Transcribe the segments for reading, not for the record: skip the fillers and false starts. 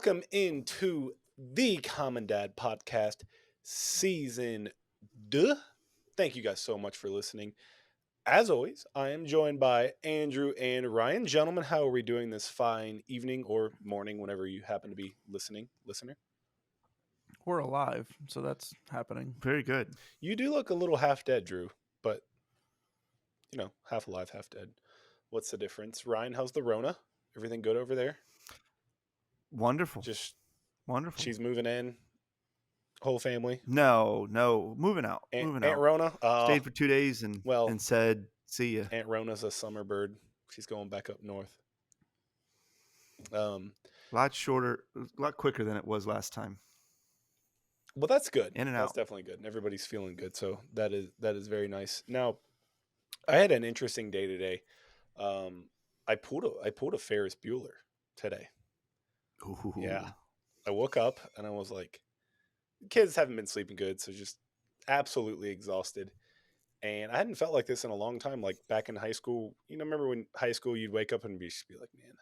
Welcome into the Common Dad Podcast, Season 2. Thank you guys so much for listening. As always, I am joined by Andrew and Ryan. Gentlemen, how are we doing this fine evening or morning whenever you happen to be listening, listener? We're alive, so that's happening. Very good. You do look a little half dead, Drew, but, half alive, half dead. What's the difference? Ryan, how's the Rona? Everything good over there? Wonderful. Just Wonderful. she's moving in, whole family. No, moving out. Aunt out. Rona Stayed for 2 days and said, "See ya." Aunt Rona's a summer bird. She's going back up north. A lot shorter, a lot quicker than it was last time. Well, that's good. In and that's out. definitely good. And everybody's feeling good, so that is very nice. Now, I had an interesting day today. I pulled a Ferris Bueller today. Ooh. Yeah. I woke up and I was like, kids haven't been sleeping good, so just absolutely exhausted. And I hadn't felt like this in a long time. Like back in high school, remember when high school you'd wake up and be like, man,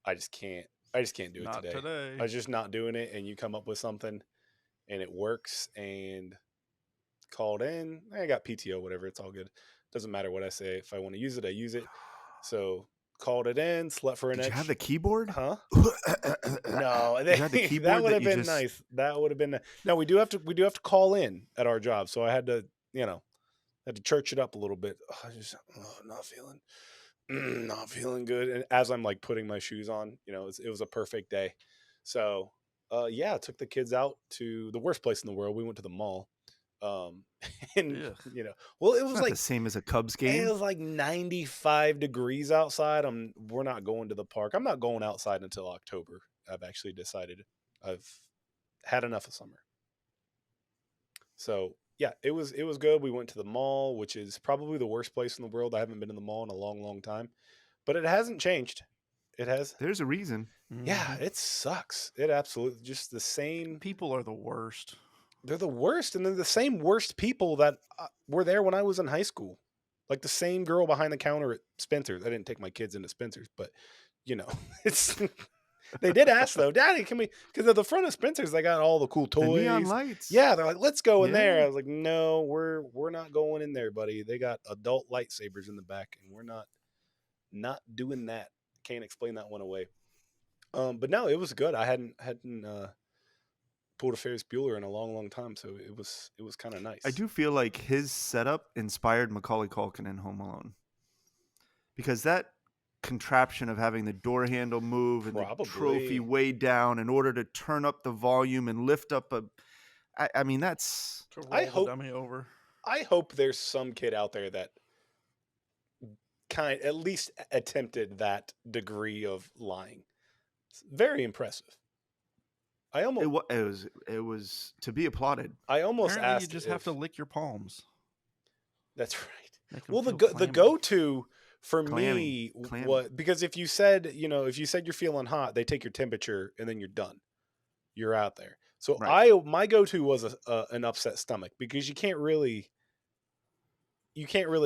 I just can't do it Not today. I was just not doing it. And you come up with something and it works, and called in. I got PTO, whatever. It's all good. Doesn't matter what I say. If I want to use it, I use it. So called it in, slept for an Did extra. you have the keyboard? Huh? No, No, that would have been nice. That would have been no. We do have to call in at our job, so I had to church it up a little bit. Not feeling good. And as I'm like putting my shoes on, it was a perfect day. So I took the kids out to the worst place in the world. We went to the mall. And Ugh. it was Not like the same as a Cubs it game. was like 95 degrees outside. We're not going to the park. I'm not going outside until October. I've actually decided I've had enough of summer. So yeah, it was good. We went to the mall, which is probably the worst place in the world. I haven't been in the mall in a long, long time, but it hasn't changed. It has. There's a reason. Yeah, Mhm. it sucks. It absolutely just the same. People are the worst. They're the worst, and they're the same worst people that were there when I was in high school. Like the same girl behind the counter at Spencer's. I didn't take my kids into Spencer's, but it's. They did ask though, Daddy, can we? Because at the front of Spencer's, they got all the cool The toys. neon lights. Yeah, they're like, let's go in there. Yeah. I was like, no, we're not going in there, buddy. They got adult lightsabers in the back, and we're not doing that. Can't explain that one away. But no, it was good. I hadn't pulled a Ferris Bueller in a long, long time, so it was kind of nice. I do feel like his setup inspired Macaulay Culkin in Home Alone, because that contraption of having the door handle move and Probably. the trophy way down in order to turn up the volume and lift up I mean, that's To roll I the hope- dummy over. I hope there's some kid out there that at least attempted that degree of lying. It's very impressive. I almost it was to be applauded. I almost Apparently, asked. you just have to lick your palms. That's right. Make 'em Well, the feel clammy. go-to for Clammy. me was because if you said you're feeling hot, they take your temperature and then you're done. You're out there. So Right. my go-to was an upset stomach, because you can't really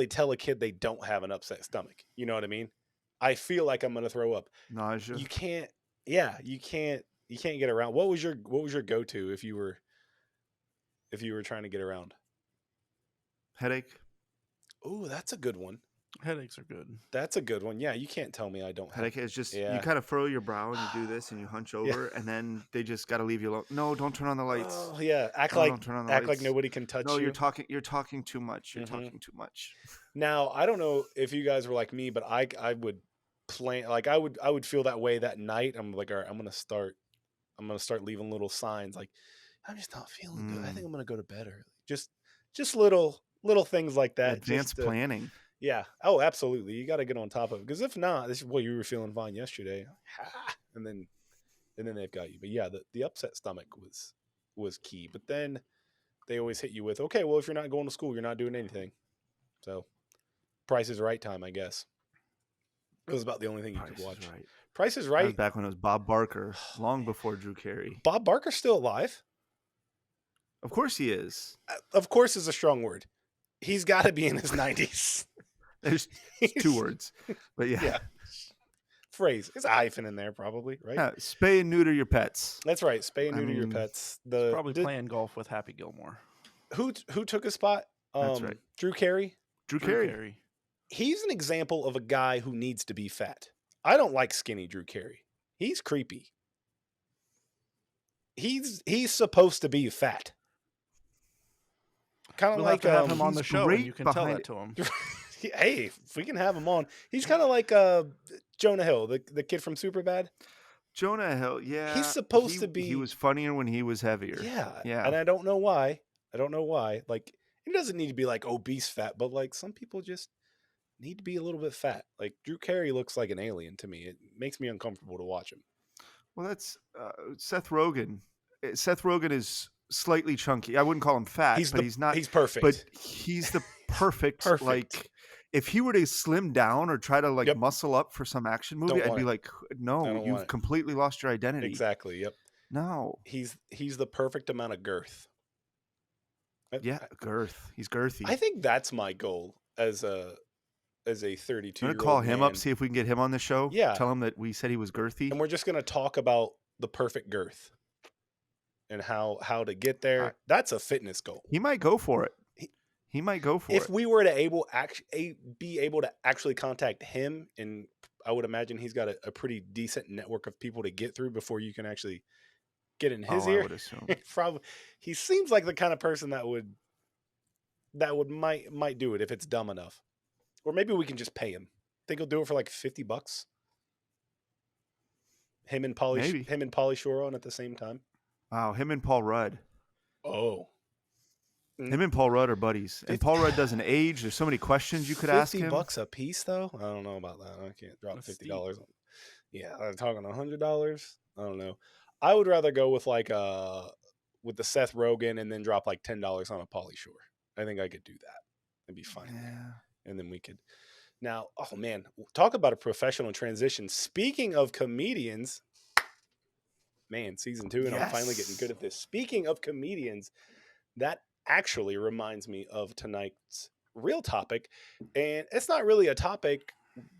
tell a kid they don't have an upset stomach. You know what I mean? I feel like I'm gonna throw up. Nausea. You can't. Yeah, you can't get around. What was your go-to if you were trying to get around? Headache. Oh, that's a good one. Headaches are good. That's a good one. Yeah, you can't tell me I don't have. Headache is just Yeah. you kind of furrow your brow and you do this and you hunch over and then they just got to leave you alone. No, don't turn on the lights. Oh, yeah, act No, like don't turn on the like lights. nobody can touch No, you. you're talking too much. You're Mhm. talking too much. Now, I don't know if you guys were like me, but I would plan, like I would feel that way that night. I'm like, all right, I'm gonna start leaving little signs like, I'm just not feeling good. I think I'm gonna go to bed early. Just little things like that. Advanced planning. Yeah. Oh, absolutely. You got to get on top of it, because if not, this is what you were feeling fine yesterday, and then they've got you. But yeah, the upset stomach was key. But then they always hit you with, okay, well, if you're not going to school, you're not doing anything. So, Price is Right time, I guess. It was about the only thing you Price could is watch. Right. Price is That Right. was back when it was Bob Barker, long before Drew Carey. Bob Barker's still alive. Of course he is. Of course is a strong word. He's got to be in his 90s. There's two words, but yeah. Yeah. phrase. It's a hyphen in there, probably, right? Yeah, spay and neuter your pets. That's right. Spay and I neuter your mean, pets. Probably playing golf with Happy Gilmore. Who took his spot? That's right. Drew Carey. Drew Carey. He's an example of a guy who needs to be fat. I don't like skinny Drew Carey. He's creepy. He's supposed to be fat. Kind of We'll like have to have him on he's the show, great and you can tell behind that to him. Hey, if we can have him on. He's kind of like Jonah Hill, the kid from Superbad. Jonah Hill, yeah. He's supposed to be. He was funnier when he was heavier. Yeah. And I don't know why. Like, he doesn't need to be like obese fat, but like some people just need to be a little bit fat. Like Drew Carey looks like an alien to me. It makes me uncomfortable to watch him. Well, that's Seth Rogen. Seth Rogen is slightly chunky. I wouldn't call him fat, he's not. He's perfect. But he's the perfect. Like, if he were to slim down or try to muscle up for some action movie, I'd be like, no, you've completely lost your identity. Exactly. Yep. No. He's the perfect amount of girth. Yeah, girth. He's girthy. I think that's my goal as a 32-year-old. I'm gonna call him up, see if we can get him on the show. Yeah. Tell him that we said he was girthy. And we're just gonna talk about the perfect girth and how to get there. That's a fitness goal. He might go for it. He might go for it. If we were to be able to actually contact him, and I would imagine he's got a pretty decent network of people to get through before you can actually get in his ear. I would assume. Probably, he seems like the kind of person that might do it if it's dumb enough. Or maybe we can just pay him. Think he'll do it for like $50. Him and Pauly Shore on at the same time. Wow, him and Paul Rudd. Oh. Him and Paul Rudd are buddies. And Paul Rudd doesn't age. There's so many questions you could ask him. $50 a piece, though? I don't know about that. I can't drop $50. Yeah, I'm talking $100. I don't know. I would rather go with with the Seth Rogen and then drop like $10 on a Pauly Shore. I think I could do that. It'd be fine. Yeah. And then we could. Now, oh man, talk about a professional transition. Speaking of comedians, man, season 2, and I'm finally getting good at this. Speaking of comedians, that actually reminds me of tonight's real topic. And it's not really a topic.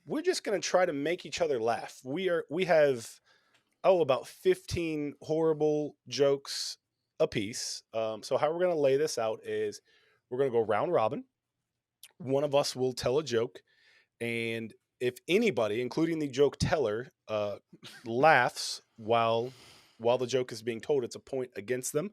We're just going to try to make each other laugh. We have about 15 horrible jokes a piece. So how we're going to lay this out is we're going to go round robin. One of us will tell a joke. And if anybody, including the joke teller, laughs while the joke is being told, it's a point against them.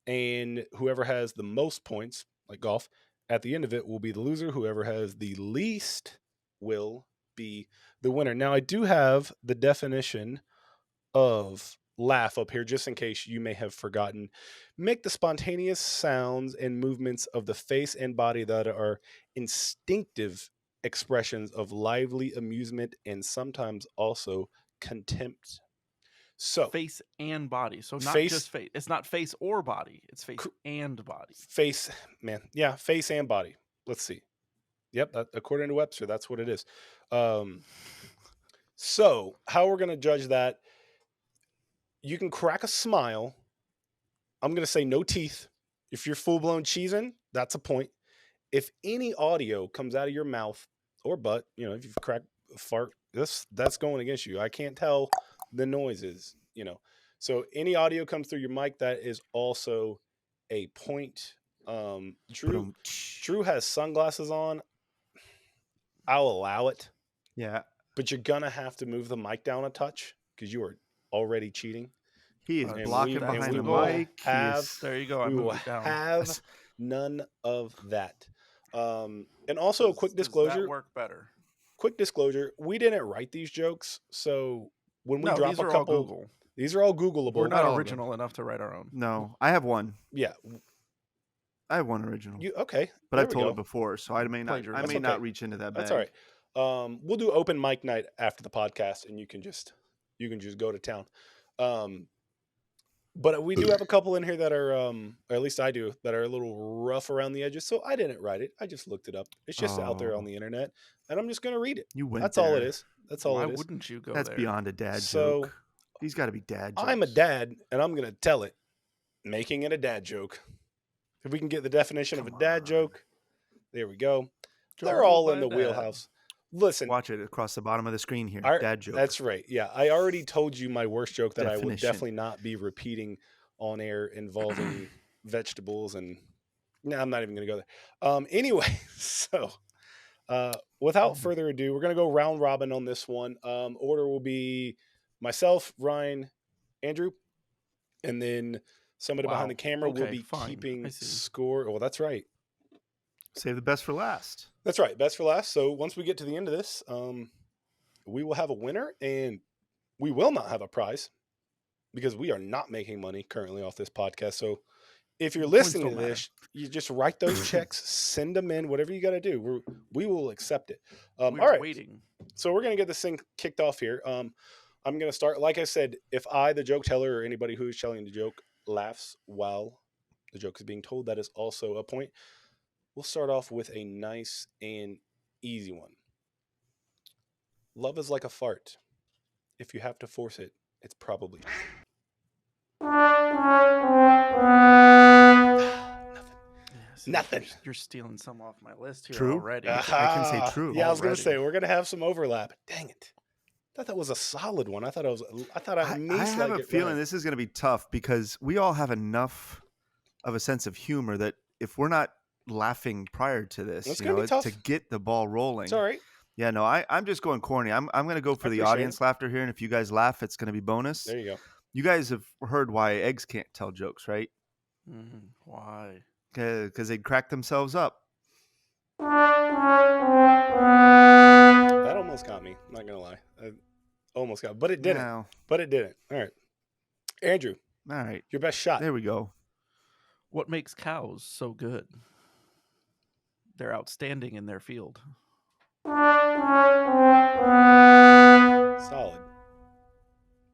And whoever has the most points, like golf, at the end of it will be the loser. Whoever has the least will be the winner. Now, I do have the definition of laugh up here, just in case you may have forgotten. Make the spontaneous sounds and movements of the face and body that are instinctive expressions of lively amusement and sometimes also contempt. So face and body. So not face, just face. It's not face or body. It's face and body. Face, man. Yeah, face and body. Let's see. Yep, according to Webster, that's what it is. So how we're going to judge that, you can crack a smile. I'm going to say no teeth. If you're full-blown cheesing, that's a point. If any audio comes out of your mouth or butt, if you've cracked a fart, that's going against you. I can't tell the noises, So any audio comes through your mic, that is also a point. Drew has sunglasses on. I'll allow it. Yeah. But you're going to have to move the mic down a touch because you are already cheating. He is blocking behind the mic. There you go. We will have none of that. And also a quick disclosure. Does that work better? Quick disclosure. We didn't write these jokes. So when we drop these a are couple, all Google. These are all Googleable. We're not original enough to write our own. No, I have one. Yeah. I have one original. Okay. But I've told it before, so I may not reach into that bag. That's all right. We'll do open mic night after the podcast, and you can just go to town. But we do have a couple in here that are, or at least I do, that are a little rough around the edges. So I didn't write it. I just looked it up. It's just out there on the internet, and I'm just going to read it. That's all it is. That's all Why it is. Why wouldn't you go That's there? beyond a dad joke. These got to be dad jokes. I'm a dad, and I'm going to tell it, making it a dad joke. If we can get the definition of a dad joke, there we go. They're all in the wheelhouse. Listen, watch it across the bottom of the screen here. Dad joke. That's right. Yeah, I already told you my worst joke that I would definitely not be repeating on air involving vegetables, and no, I'm not even going to go there. Anyway, so without further ado, we're going to go round robin on this one. Order will be myself, Ryan, Andrew, and then somebody behind the camera will be keeping score. Well, that's right. Save the best for last. That's right. Best for last. So once we get to the end of this, we will have a winner, and we will not have a prize because we are not making money currently off this podcast. So if you're listening to this, you just write those checks, send them in, whatever you got to do. We will accept it. All right. Waiting. So we're going to get this thing kicked off here. I'm going to start. Like I said, if I, the joke teller, or anybody who is telling the joke laughs while the joke is being told, that is also a point. We'll start off with a nice and easy one. Love is like a fart. If you have to force it, it's probably nothing. You're stealing some off my list here true? Already. I can say true. Yeah, I was going to say we're going to have some overlap. Dang it! I thought that was a solid one. I have a feeling this is going to be tough because we all have enough of a sense of humor that if we're not laughing prior to this, to get the ball rolling. It's all right. Yeah, no, I'm just going corny. I'm going to go for the audience laughter here, and if you guys laugh, it's going to be bonus. There you go. You guys have heard why eggs can't tell jokes, right? Why? Because they'd crack themselves up. That almost got me. Not gonna lie, almost got, but it didn't. No. But it didn't. All right, Andrew. All right, your best shot. There we go. What makes cows so good? They're outstanding in their field.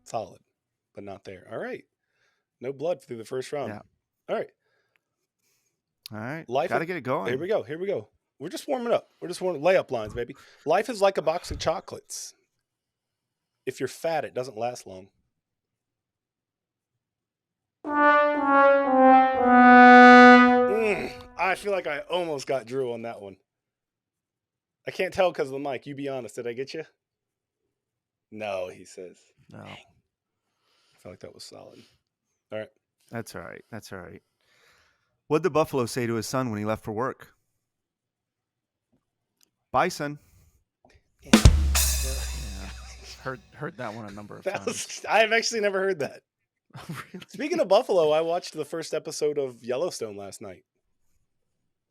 Solid, but not there. All right, no blood through the first round. Yeah. All right. Got to get it going. Here we go. We're just warming up. We're just warming layup lines, baby. Life is like a box of chocolates. If you're fat, it doesn't last long. I feel like I almost got Drew on that one. I can't tell because of the mic. You be honest. Did I get you? No, he says. No. Dang. I feel like that was solid. All right. That's all right. What'd the buffalo say to his son when he left for work? Bye, son. Yeah. Heard that one a number of times. I've actually never heard that. Really? Speaking of buffalo, I watched the first episode of Yellowstone last night.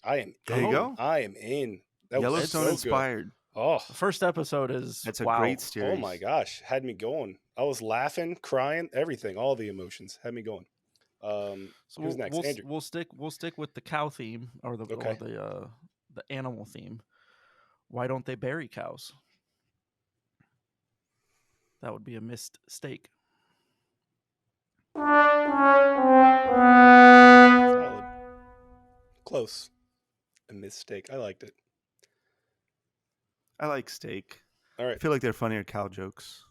There you go. I am in. That Yellowstone was so inspired. Good. Oh, the first episode is that's a great series. Oh my gosh, had me going. I was laughing, crying, everything, all the emotions had me going. So who's next? Andrew. We'll stick with the cow theme or the animal theme. Why don't they bury cows? That would be a missed steak. Solid. Close. A mistake. I liked it. I like steak. All right. I feel like they're funnier cow jokes.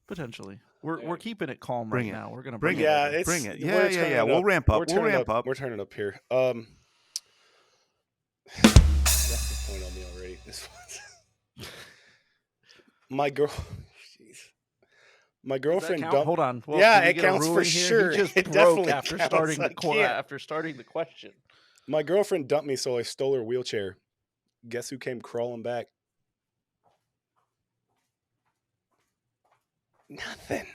That's we're keeping it calm right now. We're gonna bring it. Yeah, bring it. Yeah. We'll ramp up. We're turning up here. That's the point on me already. This one's my girlfriend dumped. Hold on. Well, yeah, it counts for sure. He just it broke after starting the question. My girlfriend dumped me, so I stole her wheelchair. Guess who came crawling back? Nothing.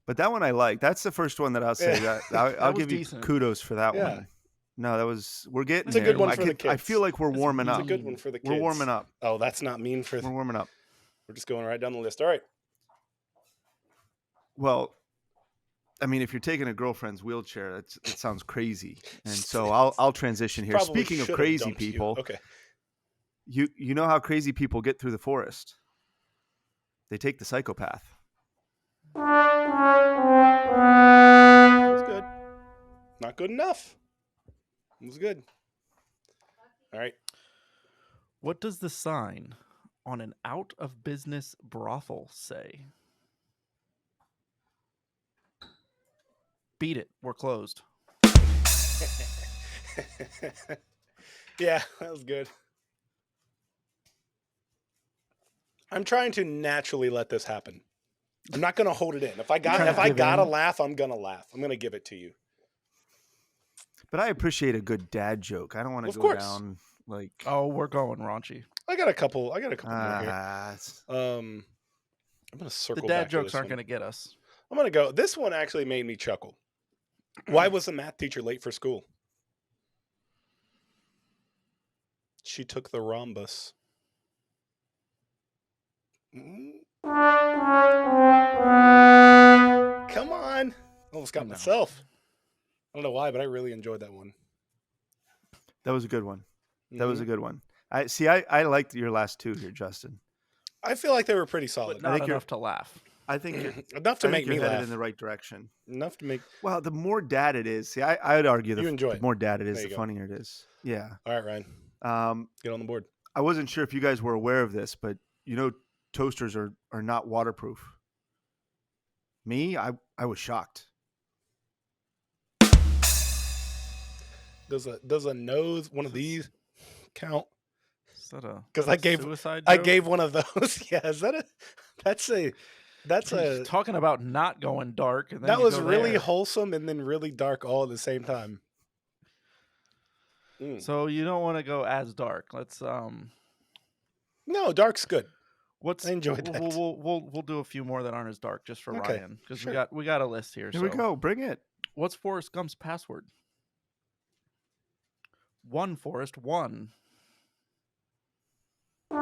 But that one I like. That's the first one that I'll say. Yeah. I'll give decent. You kudos for that one. No, we're getting it's a good one for the kids. I feel like we're warming up. It's a good one for the kids. We're warming up. Oh, that's not mean for We're warming up. We're just going right down the list. All right. Well, I mean, if you're taking a girlfriend's wheelchair, it sounds crazy. And so I'll transition here. Speaking of crazy people, okay. You know how crazy people get through the forest? They take the psychopath. That's good. Not good enough. It was good. All right. What does the sign on an out-of-business brothel say? Beat it. We're closed. Yeah, that was good. I'm trying to naturally let this happen. I'm not going to hold it in. If I gotta laugh, I'm going to laugh. I'm going to give it to you. But I appreciate a good dad joke. I don't want to go down like. Oh, we're going raunchy. I got a couple more here. I'm going to circle. The dad jokes aren't going to get us. I'm going to go. This one actually made me chuckle. Why was the math teacher late for school? She took the rhombus. Come on. Almost got myself. I don't know why, but I really enjoyed that one. That was a good one. That was a good one. I liked your last two here, Justin. I feel like they were pretty solid. But not enough to laugh. I think enough to make me laugh. In the right direction. Enough to make. Well, the more dad it is, I'd argue the more dad it is, the funnier it is. Yeah. All right, Ryan. Get on the board. I wasn't sure if you guys were aware of this, but toasters are not waterproof. Me, I was shocked. Does a nose one of these count? Is that a because I gave suicide joke? I gave one of those. Yeah, is that that's talking about not going dark, and then that was really wholesome and then really dark all at the same time. So you don't want to go as dark. Let's No, dark's good. I enjoyed that. We'll do a few more that aren't as dark just for Ryan, because we got a list here. Here we go. Bring it. What's Forrest Gump's password? One Forrest, one. No,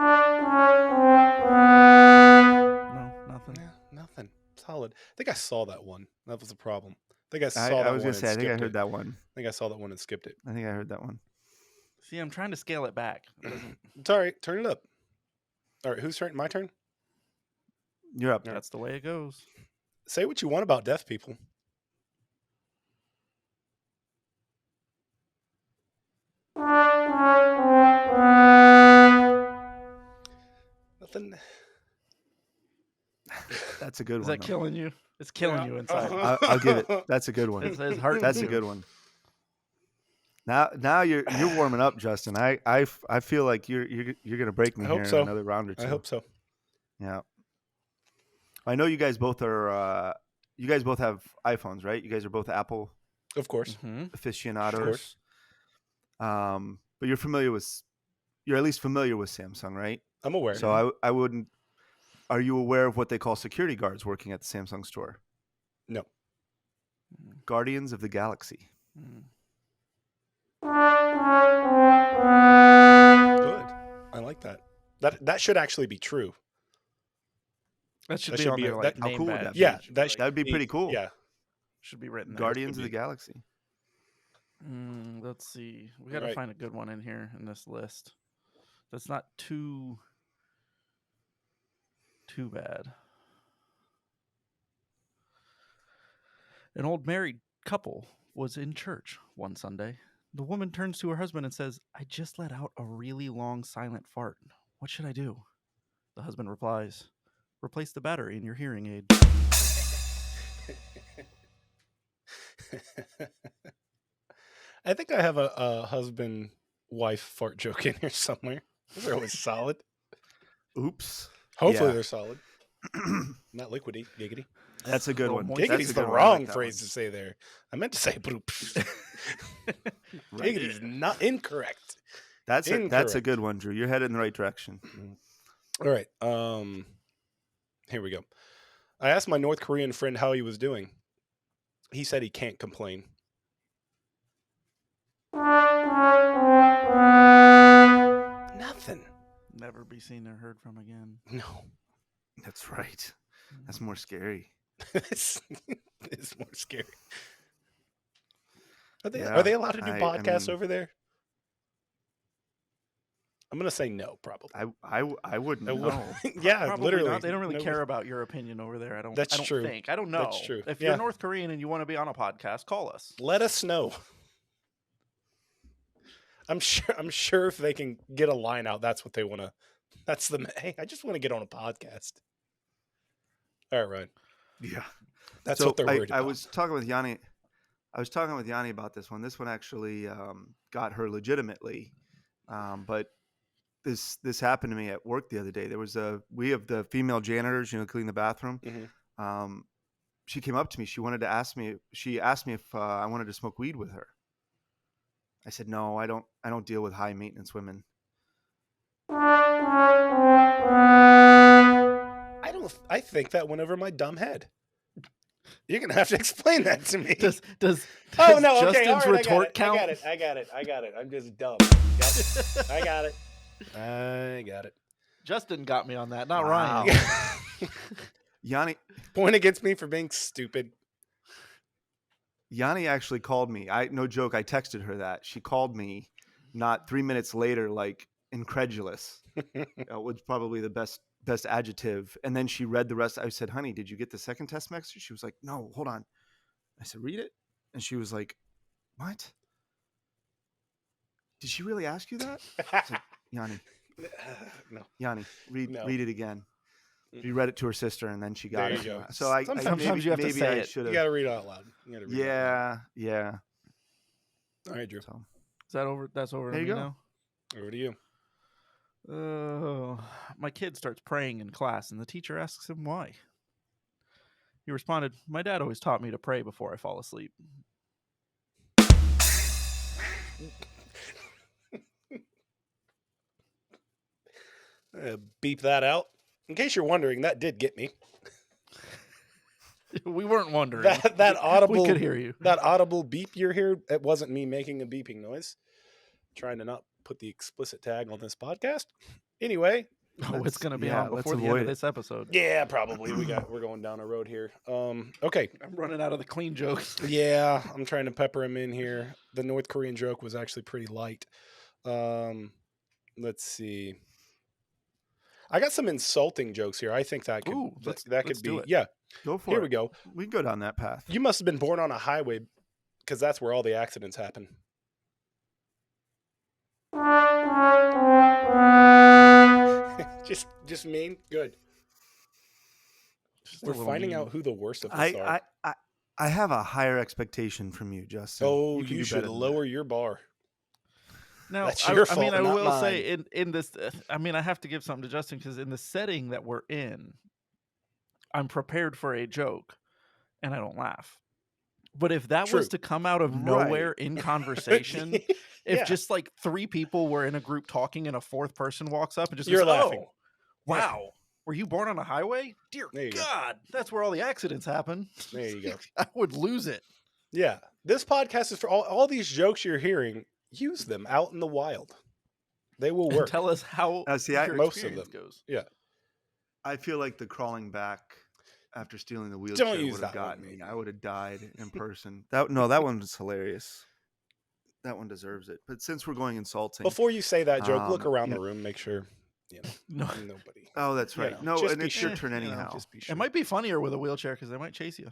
nothing. Yeah, nothing. Solid. I think I saw that one. That was the problem. I think I saw that one. I was gonna say. I think I heard that one. I think I saw that one and skipped it. I think I heard that one. See, I'm trying to scale it back. It's all right. Turn it up. All right. Whose turn? My turn. You're up. That's the way it goes. Say what you want about deaf people. Nothing. That's a good one. Is that killing you? It's killing you inside. I'll give it. That's a good one. His heart. That's a good one. Now you're warming up, Justin. I feel like you're gonna break me here in another round or two. I hope so. Yeah. I know you guys both are. You guys both have iPhones, right? You guys are both Apple, of course, aficionados. Of course. But you're at least familiar with Samsung, right? I'm aware. So I wouldn't. Are you aware of what they call security guards working at the Samsung store? No. Guardians of the Galaxy. Good. I like that. That should actually be true. That should be on their name cool badge. Yeah, that would be pretty cool. Yeah, should be written. Guardians of the Galaxy. Let's see. We got to find a good one in here in this list. That's not too bad. An old married couple was in church one Sunday. The woman turns to her husband and says, "I just let out a really long silent fart. What should I do?" The husband replies, "Replace the battery in your hearing aid." I think I have a husband-wife fart joke in here somewhere. Those are always solid. Oops. Hopefully they're solid. Not liquidy, giggity. That's a good one. Giggity's the wrong phrase to say there. I meant to say broops. Giggity's not incorrect. That's a good one, Drew. You're headed in the right direction. All right. Here we go. I asked my North Korean friend how he was doing. He said he can't complain. Nothing. Never be seen or heard from again. No. That's right. That's more scary. It's more scary. Are they allowed to do podcasts over there? I'm gonna say no, probably. I wouldn't know. Yeah, probably literally. Not. They don't really care about your opinion over there. I don't true. think. I don't know. That's true. If you're North Korean and you want to be on a podcast, call us. Let us know. I'm sure if they can get a line out, that's what they want to. Hey, I just want to get on a podcast. All right, Ryan. Yeah, that's what they're worried about. I was talking with Yanni about this one. This one actually got her legitimately But this happened to me at work the other day. We have the female janitors, clean the bathroom. Mm-hmm. She came up to me. She asked me if I wanted to smoke weed with her. I said, no, I don't deal with high maintenance women. I think that went over my dumb head. You're gonna have to explain that to me. Does oh no, okay, Justin's all right, retort count? I got it. I'm just dumb. Yep. I got it. Justin got me on that, not Ryan. Yanni, point against me for being stupid. Yanni actually called me. No joke. I texted her that. She called me not 3 minutes later, like incredulous. Was probably the best adjective. And then she read the rest. I said, honey, did you get the second text message? She was like, no, hold on. I said, read it. And she was like, what? Did she really ask you that? I said, Yanni. No. Yanni, read it again. She read it to her sister, and then she got it. Go. So sometimes you have to say it. You got to read it out loud. Yeah. All right, Drew. So, is that over? That's over. There you go. Now? Over to you. My kid starts praying in class, and the teacher asks him why. He responded, "My dad always taught me to pray before I fall asleep." Beep that out. In case you're wondering, that did get me. We weren't wondering. That audible. We could hear you. That audible beep you're here. It wasn't me making a beeping noise. Trying to not put the explicit tag on this podcast. Anyway. It's going to be on before the end of this episode. Yeah, probably. We're going down a road here. Okay. I'm running out of the clean jokes. Yeah, I'm trying to pepper him in here. The North Korean joke was actually pretty light. Let's see. I got some insulting jokes here. I think that could let's be it. Yeah. Go for it. Here we go. We can go down that path. You must have been born on a highway because that's where all the accidents happen. just mean good. We're finding out who the worst of us are. I have a higher expectation from you, Justin. Oh, you should lower your bar. Now, that's your fault, I will mine. say in this, I have to give something to Justin because in the setting that we're in, I'm prepared for a joke, and I don't laugh. But if that was to come out of nowhere in conversation, if just like three people were in a group talking and a fourth person walks up and just you're laughing. Oh, wow. Were you born on a highway? Dear God, that's where all the accidents happen. There you go. I would lose it. Yeah. This podcast is for all these jokes you're hearing. Use them out in the wild. They will work. And tell us how most of them goes. Yeah. I feel like the crawling back after stealing the wheelchair would have gotten me. I would have died in person. That one was hilarious. That one deserves it. But since we're going insulting, before you say that joke, look around the room, make sure nobody. Oh, that's right. No, and it's your turn anyhow. Just be sure. It might be funnier with a wheelchair because they might chase you.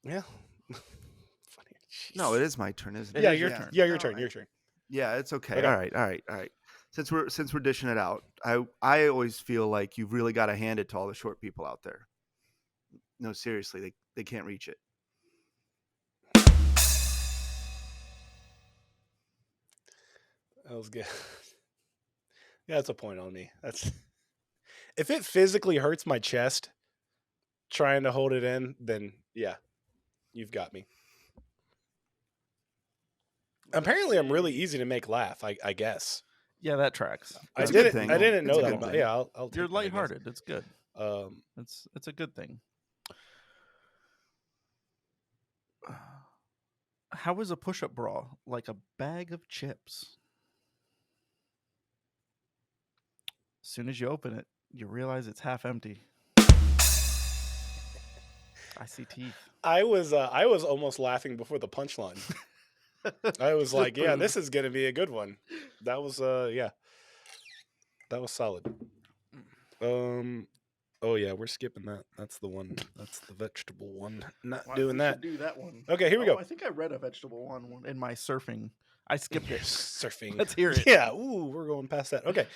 Yeah. Funny. No, it is my turn, isn't it? Yeah, your turn. Yeah, your turn. Your turn. Yeah, it's okay. All right. Since we're dishing it out, I always feel like you've really got to hand it to all the short people out there. No, seriously, they can't reach it. That was good. Yeah, that's a point on me. That's if it physically hurts my chest trying to hold it in, then yeah, you've got me. Apparently, I'm really easy to make laugh. I guess. Yeah, that tracks. I didn't know that. But yeah, I'll You're lighthearted. It's good. It's a good thing. How is a push-up bra like a bag of chips? As soon as you open it, you realize it's half empty. I see teeth. I was almost laughing before the punchline. I was like, yeah, this is gonna be a good one. That was that was solid. Oh yeah, we're skipping that. That's the one. That's the vegetable one. Not doing that. Do that one. Okay, here we go. I think I read a vegetable one in my surfing. I skipped it. Surfing. Let's hear it. Yeah. Ooh, we're going past that. Okay.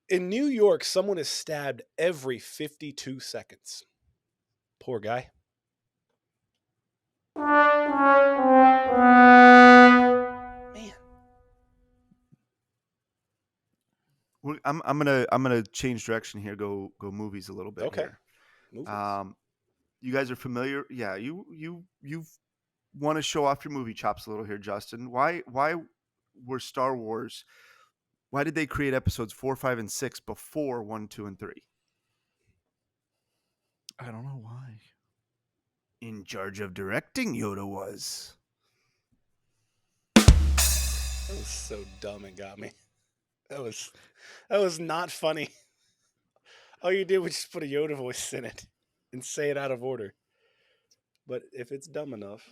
In New York, someone is stabbed every 52 seconds. Poor guy. Man. I'm gonna change direction here. Go movies a little bit. Okay. Here. Movies. You guys are familiar? Yeah. You want to show off your movie chops a little here, Justin. Why were Star Wars? Why did they create episodes 4, 5, and 6 before 1, 2, and 3? I don't know why. In charge of directing, Yoda was. That was so dumb. It got me. That was not funny. All you did was just put a Yoda voice in it and say it out of order. But if it's dumb enough,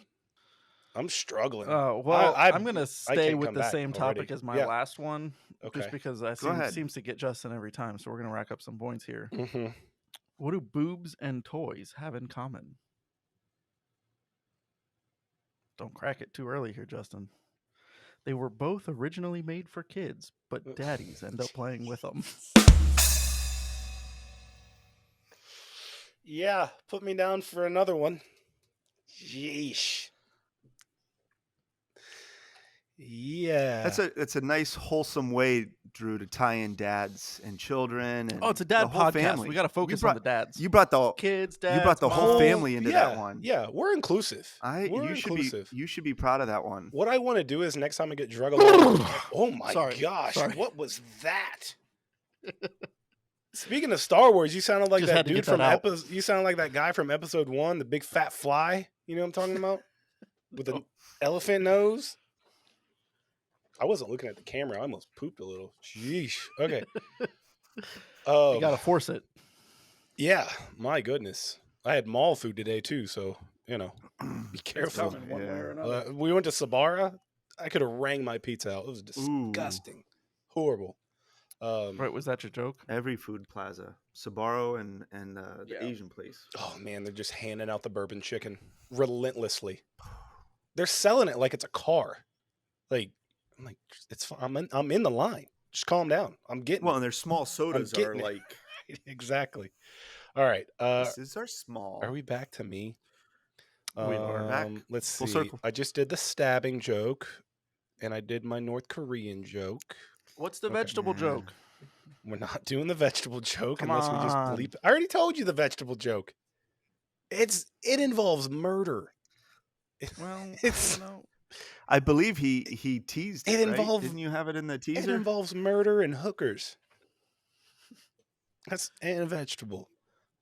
I'm struggling. Well, I'm going to stay can't with come the back same topic already. as my Yeah. last one, Okay. just because that Go ahead. seems to get Justin every time. So we're going to rack up some points here. Mm-hmm. What do boobs and toys have in common? Don't crack it too early here, Justin. They were both originally made for kids, but daddies end up playing with them. Yeah, put me down for another one. Yeesh. Yeah. That's a nice wholesome way, Drew, to tie in dads and children. And Oh, it's a dad the whole podcast. family. We got to focus brought- on the dads. You brought the Kids, dads. you brought the whole moms. family into that one. Yeah, we're inclusive. We're You inclusive. should be proud of that one. What I want to do is next time I get drug oh my Sorry, gosh, sorry. what was that? Speaking of Star Wars, you sounded like Just that had to dude get that from out. episode. You sound like that guy from episode 1, the big fat fly. You know what I'm talking about? With the elephant nose. I wasn't looking at the camera. I almost pooped a little. Sheesh. Okay. You got to force it. Yeah, my goodness. I had mall food today too, so be careful. coming one way or another. We went to Sabara. I could have rang my pizza out. It was Ooh. disgusting, horrible. Right, was that your joke? Every food plaza, Sbarro and the Yeah. Asian place. Oh man, they're just handing out the bourbon chicken relentlessly. They're selling it like it's a car. Like I'm like, it's fine. I'm in the line. Just calm down. I'm getting Well, it. and their small sodas are getting it. like. Exactly. All right. These are small. Are we back to me? We are back. Let's see. Full circle. I just did the stabbing joke, and I did my North Korean joke. What's the Okay. vegetable joke? We're not doing the vegetable joke Come unless we just on. bleep. I already told you the vegetable joke. It involves murder. Well, It's- I don't know. I believe he teased It it. Right? involved- Didn't you have it in the It teaser? involves murder and hookers. And a vegetable.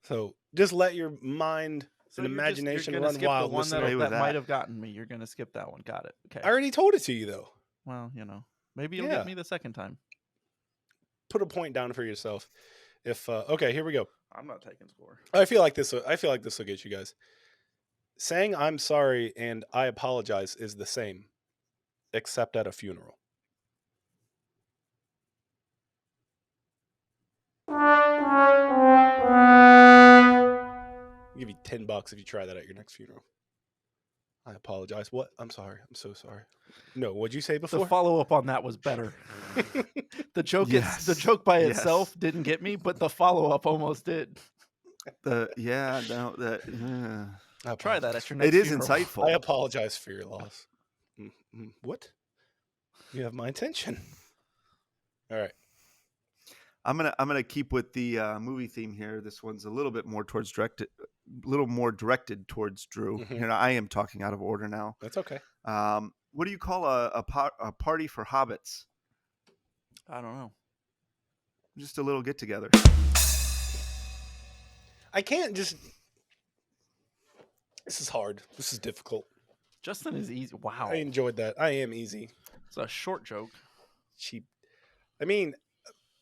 So just let your mind So and you're imagination gonna run skip wild. The one listening. Away with that that. might have gotten me. You're gonna skip that one. Got it. Okay. I already told it to you though. Well, maybe you'll Yeah. get me the second time. Put a point down for yourself. If okay, here we go. I'm not taking score. I feel like this will get you guys. Saying I'm sorry and I apologize is the same, except at a funeral. I'll give you $10 if you try that at your next funeral. I apologize. What? I'm sorry. I'm so sorry. No, what'd you say The before? follow up on that was better. The joke Yes. the joke by Yes. itself didn't get me, but the follow up almost did. Yeah. I Try that at your next It is funeral. insightful. I apologize for your loss. What? You have my attention. All right. I'm gonna keep with the movie theme here. This one's a little bit more directed towards Drew. Mhm. Here, I am talking out of order now. That's okay. What do you call a party for hobbits? I don't know. Just a little get together. I can't just. This is hard. This is difficult. Justin is easy. Wow. I enjoyed that. I am easy. It's a short joke. Cheap. I mean,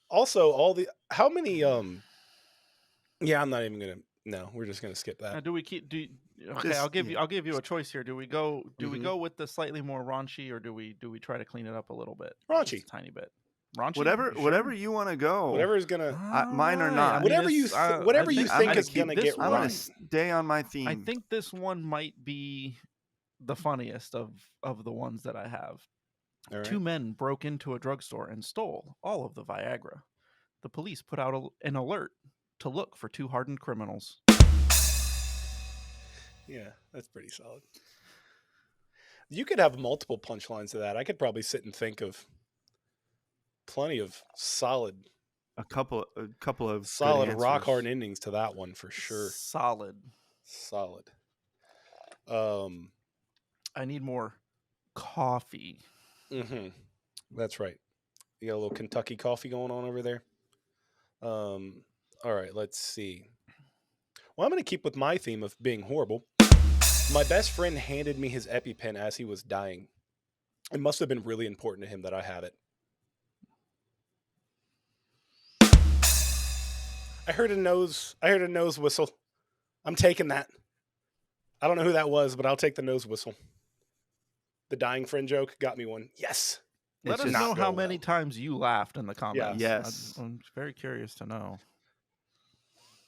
also how many yeah, I'm not even gonna. No, we're just gonna skip Now, that. do we keep? Okay, This- I'll give you a choice here. Do we go? Do we Mhm. go with the slightly more raunchy, or do we try to clean it up a little bit? Raunchy. Just a tiny bit. Raunchy. Whatever You whatever sure? you want to go. Whatever is gonna. mine or Alright, not. I mean, Whatever it's- you whatever you I'm think gonna is gonna keep get this I'm one. gonna right. stay on my theme. I think this one might be the funniest of the ones that I have. All right. Two men broke into a drugstore and stole all of the Viagra. The police put out an alert to look for two hardened criminals. Yeah, that's pretty solid. You could have multiple punchlines to that. I could probably sit and think of plenty of solid A couple of Solid good rock hard answers. endings to that one for sure. Solid. Solid. I need more coffee. That's right. You got a little Kentucky coffee going on over there. All right, let's see. Well, I'm going to keep with my theme of being horrible. My best friend handed me his EpiPen as he was dying. It must have been really important to him that I have it. I heard a nose whistle. I'm taking that. I don't know who that was, but I'll take the nose whistle. The dying friend joke got me one. Yes. Let It's us just- know not how go many well. times you laughed in the comments. Yes. I'm very curious to know.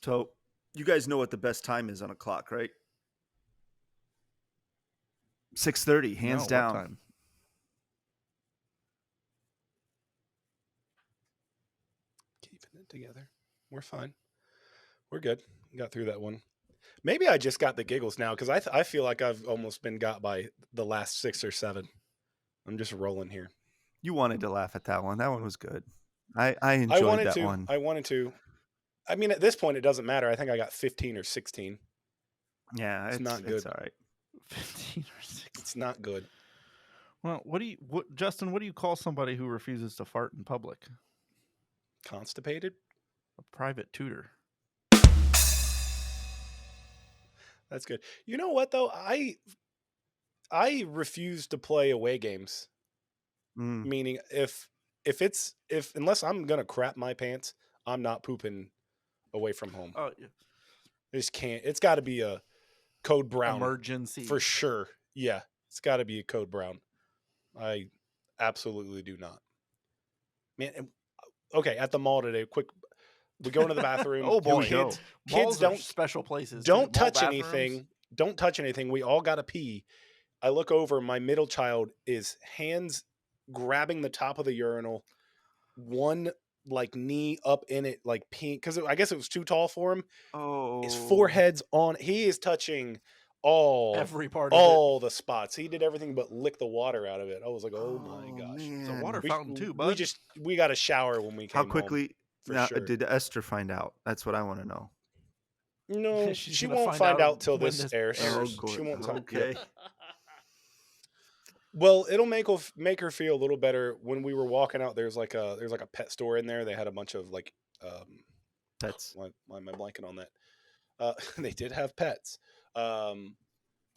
So you guys know what the best time is on a clock, right? 6:30, hands No, what down. time? Keeping it together. We're fine. We're good. Got through that one. Maybe I just got the giggles now because I feel like I've almost been got by the last 6 or 7. I'm just rolling here. You wanted to laugh at that one. That one was good. I enjoyed that one. I wanted to. I mean, at this point, it doesn't matter. I think I got 15 or 16. Yeah, It's not good. It's all right. 15 or 16. It's not good. Well, Justin, what do you call somebody who refuses to fart in public? Constipated? A private tutor. That's good. You know what though? I refuse to play away games. Mm. Meaning if unless I'm gonna crap my pants, I'm not pooping away from home. Oh, yeah. I just can't. It's got to be a code brown Emergency. for sure. Yeah, it's got to be a code brown. I absolutely do not. Man, okay. At the mall today, quick. We go into the bathroom. Oh, boy. Kids Malls are don't special places. don't too. Mall touch bathrooms. anything. Don't touch anything. We all got to pee. I look over. My middle child is hands grabbing the top of the urinal, one like knee up in it, like peeing because I guess it was too tall for him. Oh, His forehead's on. He is touching Every part of all the spots. He did everything but lick the water out of it. I was like, oh my gosh. it. It's a man. water fountain too, bud. We got a shower when we came How home, quickly for now, sure. did Esther find out? That's what I want to know. No, She's she gonna won't find find out out till when this this airs. airs. She won't tell. Okay. Well, it'll make her feel a little better. When we were walking out, there's like a pet store in there. They had a bunch of like Pets. why am I blanking on that? They did have pets.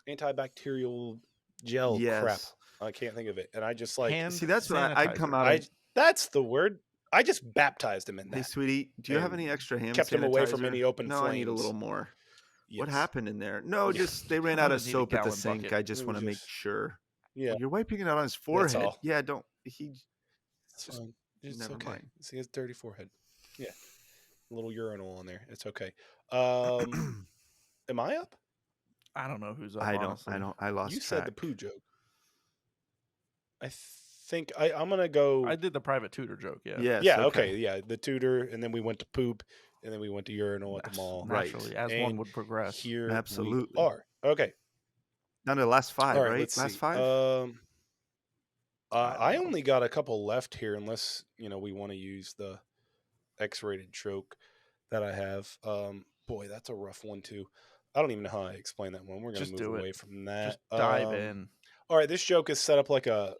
Antibacterial gel crap. Yes. I can't think of it. And I just like Hand See, that's what I'd come out. that's the word. I just baptized him in Hey, that. sweetie, do you have and any extra hand kept him away from sanitizer? any open No, I need a flames. little more. What Yes. happened in there? No, Yeah. just they ran I'm out gonna of need a soap at the gallon sink. bucket. I just It want to was make just- sure. Yeah, You're wiping it on his forehead. all. Yeah, don't. He. it's fine. It's Never okay. mind. See his dirty forehead. Yeah, a little urinal on there. It's okay. Am I up? I don't know who's up. I honestly. don't. I lost You track. said the poo joke. I think I'm gonna go. I did the private tutor joke. Yeah. Yes. yeah. Okay. Yeah. The tutor, and then we went to poop, and then we went to urinal at the Yes, mall. Right. Naturally, as one And would progress. Here Absolutely. we are. Okay. Down to the last five, All right. right? Let's Last see. five. I don't know. only got a couple left here, unless we want to use the X-rated joke that I have. Boy, that's a rough one too. I don't even know how I explain that one. We're gonna Just move do it. away from that. Just dive in. All right, this joke is set up like a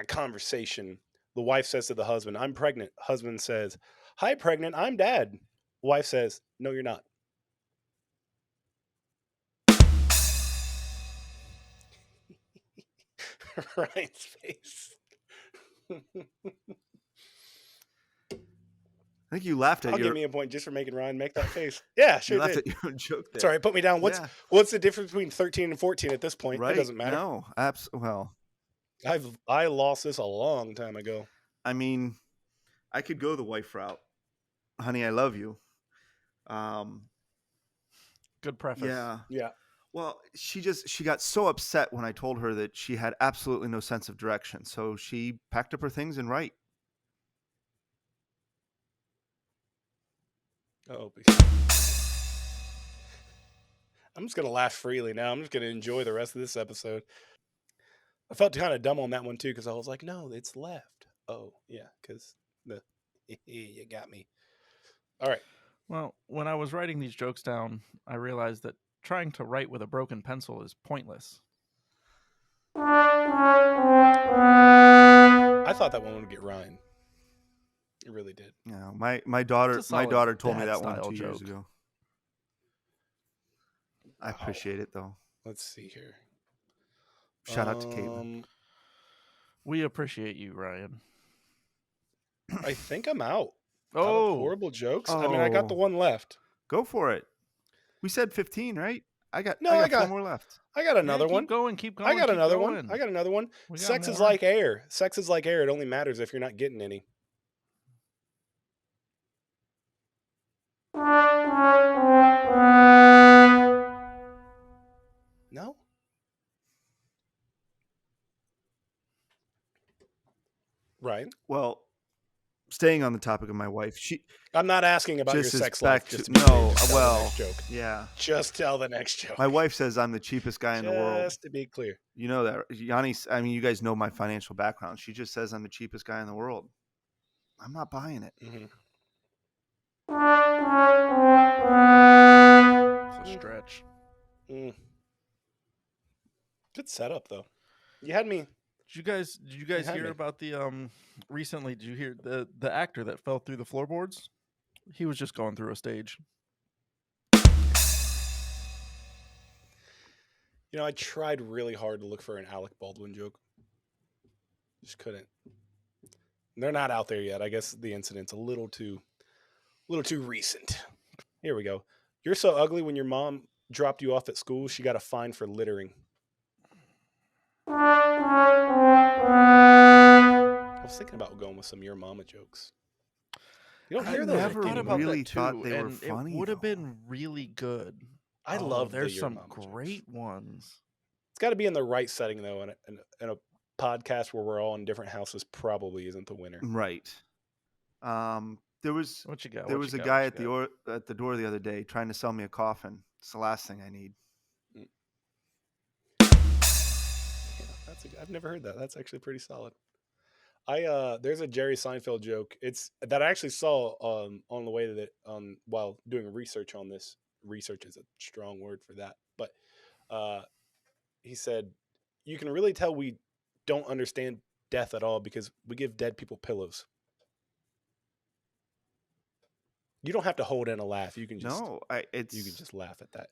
conversation. The wife says to the husband, "I'm pregnant." Husband says, "Hi, pregnant. I'm dad." Wife says, "No, you're not." Ryan's face. I think you laughed at I'll your. give me a point just for making Ryan make that face. Yeah, you sure laughed did. at your joke there. It's all right. Put me down. Yeah. What's the difference between 13 and 14 at this point? Right. It doesn't matter. No. Well, I lost this a long time ago. I mean, I could go the wife route. Honey, I love you. Good preface. Yeah. Yeah. Well, she got so upset when I told her that she had absolutely no sense of direction. So she packed up her things and right. Oh, I'm just gonna laugh freely now. I'm just gonna enjoy the rest of this episode. I felt kind of dumb on that one too because I was like, "No, it's left." Oh, yeah, because You got me. All right. Well, when I was writing these jokes down, I realized that trying to write with a broken pencil is pointless. I thought that one would get Ryan. It really did. Yeah, my daughter It's a solid told me that one dad-style 2 years joke. ago. I appreciate it though. Let's see here. Shout out to Caitlin. We appreciate you, Ryan. I think I'm out. Out of Oh, horrible jokes. I mean, I got the one left. Go for it. We said 15, right? I got 4 more left. I got another one. Keep going. Keep going. I got keep another going. one. I got another one. We got Sex is more. like air. Sex is like air. It only matters if you're not getting any. No? Ryan? Well, staying on the topic of my wife, I'm not asking about your just is sex back life. to Just to be clear. no. Just tell the Well, next joke. yeah. Just tell the next joke. My wife says I'm the cheapest guy in the world. Just to be clear. You know that, Yanni. I mean, you guys know my financial background. She just says I'm the cheapest guy in the world. I'm not buying it. Mm-hmm. It's a stretch. Mm. Good setup, though. You had me. Did you guys had hear me. about the recently? Did you hear the actor that fell through the floorboards? He was just going through a stage. You know, I tried really hard to look for an Alec Baldwin joke. Just couldn't. They're not out there yet. I guess the incident's a little too recent. Here we go. You're so ugly when your mom dropped you off at school, she got a fine for littering. I was thinking about going with some your mama jokes. You don't hear I those never anymore. really thought they were and funny, It would have though. been really good. I love the There's your some mama great jokes. ones. It's got to be in the right setting though, and a podcast where we're all in different houses probably isn't the winner. Right. There was What you got? there What was you a got? guy What at you the door the other day trying to sell me a coffin. It's the last thing I need. Yeah, I've never heard that. That's actually pretty solid. There's a Jerry Seinfeld joke. It's that I actually saw on the way that while doing research on this. Research is a strong word for that, but he said you can really tell we don't understand death at all because we give dead people pillows. You don't have to hold in a laugh. You can just No, you can just laugh at that.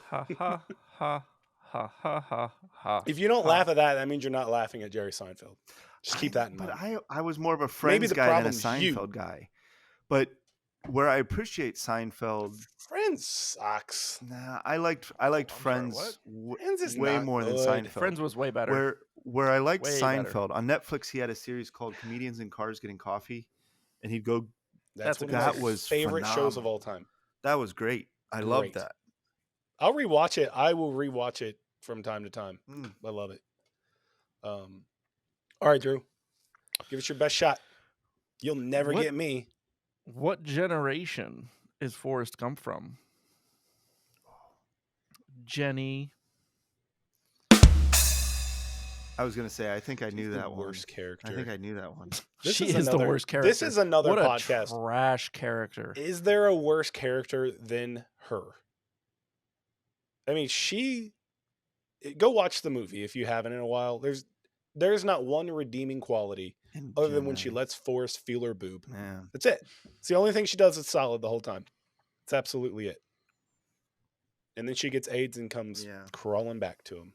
Ha ha ha ha ha ha ha. If you don't laugh at that, that means you're not laughing at Jerry Seinfeld. Just keep that in mind. But I was more of a Friends the guy than a problem's you. Seinfeld guy. But where I appreciate Seinfeld, Friends sucks. nah, I liked Friends Friends is way not more than good. Seinfeld. Friends was way better. Where I liked Way better. Seinfeld on Netflix, he had a series called Comedians in Cars Getting Coffee, and he'd go. That's one of that my was favorite shows of phenomenal. all time. That was great. I loved Great. that. I'll rewatch it. I will rewatch it from time to time. Mm. I love it. All right, Drew. Give us your best shot. You'll never What- get me. What generation is Forrest Gump from? Jenny. I was gonna say, I think I knew She's the that one. worst character. I think I knew that one. She is the worst character. This is another what podcast. A trash character. Is there a worse character than her? I mean, go watch the movie if you haven't in a while. There's not one redeeming quality other than when she lets Forrest feel her boob. Yeah. That's it. It's the only thing she does that's solid the whole time. It's absolutely it. And then she gets AIDS and comes crawling back to him.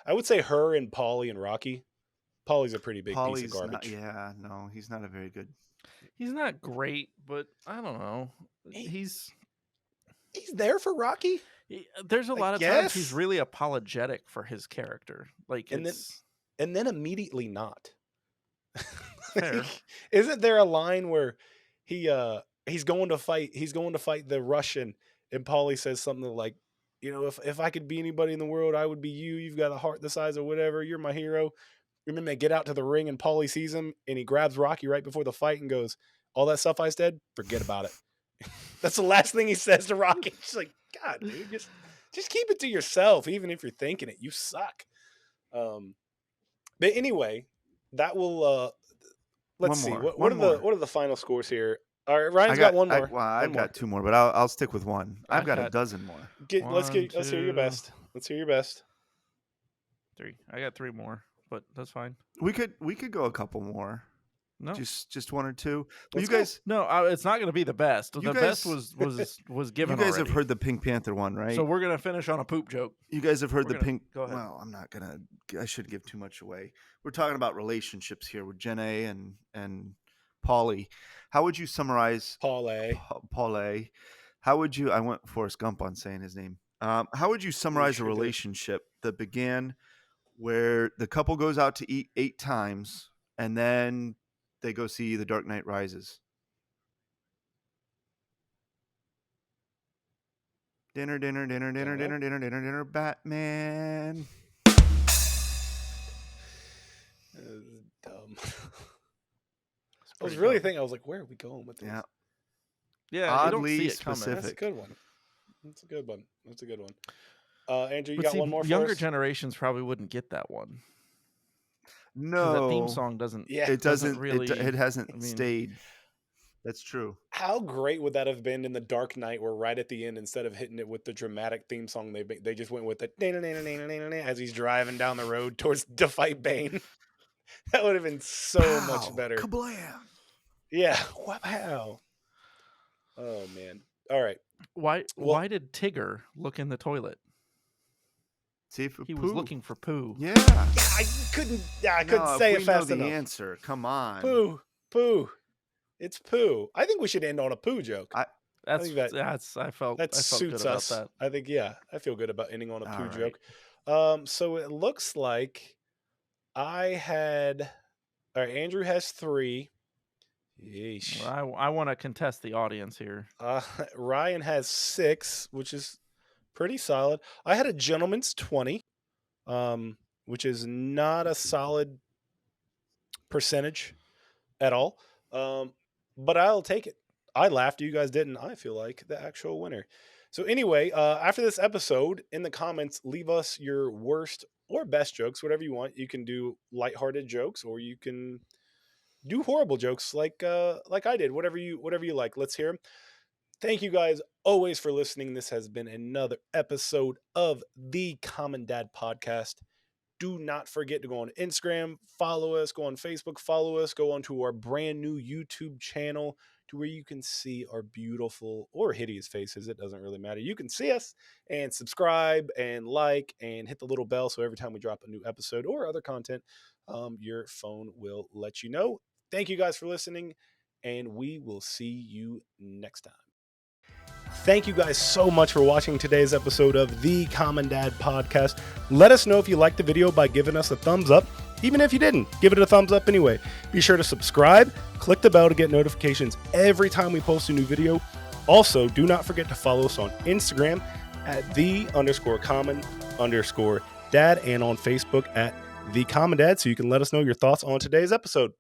I would say her and Paulie and Rocky. Paulie's a pretty big piece of garbage. No, he's not a very good. He's not great, but I don't know. He's there for Rocky. There's a lot of times guess. he's really apologetic for his character. Like, And then immediately not. Fair. Isn't there a line where he's going to fight the Russian and Paulie says something like, you know, if I could be anybody in the world, I would be you. You've got a heart the size of whatever. You're my hero. And then they get out to the ring and Paulie sees him and he grabs Rocky right before the fight and goes, all that stuff I said, forget about it. That's the last thing he says to Rocky. She's like, God, dude, just keep it to yourself, even if you're thinking it. You suck. But anyway, that will let's see. more. What One are more. what are the final scores here? All right, Ryan's got one more. I've One more. got two more, but I'll stick with one. I've got a got dozen more. Let's hear your 1, 2, best. Let's hear your best. 3. I got 3 more, but that's fine. We could go a couple more. No, Just one or two. Well, Let's you guys, no, it's not going to be the best. You The guys- best was given. you guys have already. heard the Pink Panther one, right? So we're gonna finish on a poop joke. You guys have heard We're the gonna- Pink. go ahead. Well, I'm not gonna. I shouldn't give too much away. We're talking about relationships here with Jenna and Paulie. How would you summarize Paul A. Paulie? How would you? I went Forrest Gump on saying his name. How would you summarize sure a did. relationship that began where the couple goes out to eat 8 times and then they go see The Dark Knight Rises? Dinner, Batman. Dumb. I was really thinking. I was like, where are we going with this? Yeah. Yeah, you don't Oddly see it coming. specific. That's a good one. That's a good one. That's a good one. Andrew, you But got see, one more for younger us? generations probably wouldn't get that one. 'Cause No, that theme song doesn't. Yeah. it doesn't. really- It hasn't I mean- stayed. That's true. How great would that have been in The Dark Knight, where right at the end, instead of hitting it with the dramatic theme song, they just went with the as he's driving down the road to fight Bane. That would have been so much Pow, better. Kablam. Yeah. Wow. Oh man. All right. Why? Well- Why did Tigger look in the toilet? See for He poo. was looking for poo. Yeah. I couldn't No, say if it we fast know the enough. answer. Come on. Poo. It's poo. I think we should end on a poo joke. That's think that- I felt That good suits about us. that. I think, yeah, I feel good about ending on a poo All right. joke. So it looks like Andrew has 3. Yeesh. Well, I want to contest the audience here. Ryan has 6, which is pretty solid. I had a gentleman's 20, which is not a solid percentage at all. But I'll take it. I laughed. You guys didn't. I feel like the actual winner. So anyway, after this episode, in the comments, leave us your worst or best jokes, whatever you want. You can do lighthearted jokes, or you can do horrible jokes like I did. Whatever you like. Let's hear them. Thank you guys always for listening. This has been another episode of the Common Dad Podcast. Do not forget to go on Instagram, follow us, go on Facebook, follow us, go onto our brand new YouTube channel to where you can see our beautiful or hideous faces. It doesn't really matter. You can see us and subscribe and like and hit the little bell so every time we drop a new episode or other content, your phone will let you know. Thank you guys for listening, and we will see you next time. Thank you guys so much for watching today's episode of the Common Dad Podcast. Let us know if you liked the video by giving us a thumbs up. Even if you didn't, give it a thumbs up anyway. Be sure to subscribe, click the bell to get notifications every time we post a new video. Also, do not forget to follow us on Instagram at @the_common_dad and on Facebook at The Common Dad so you can let us know your thoughts on today's episode.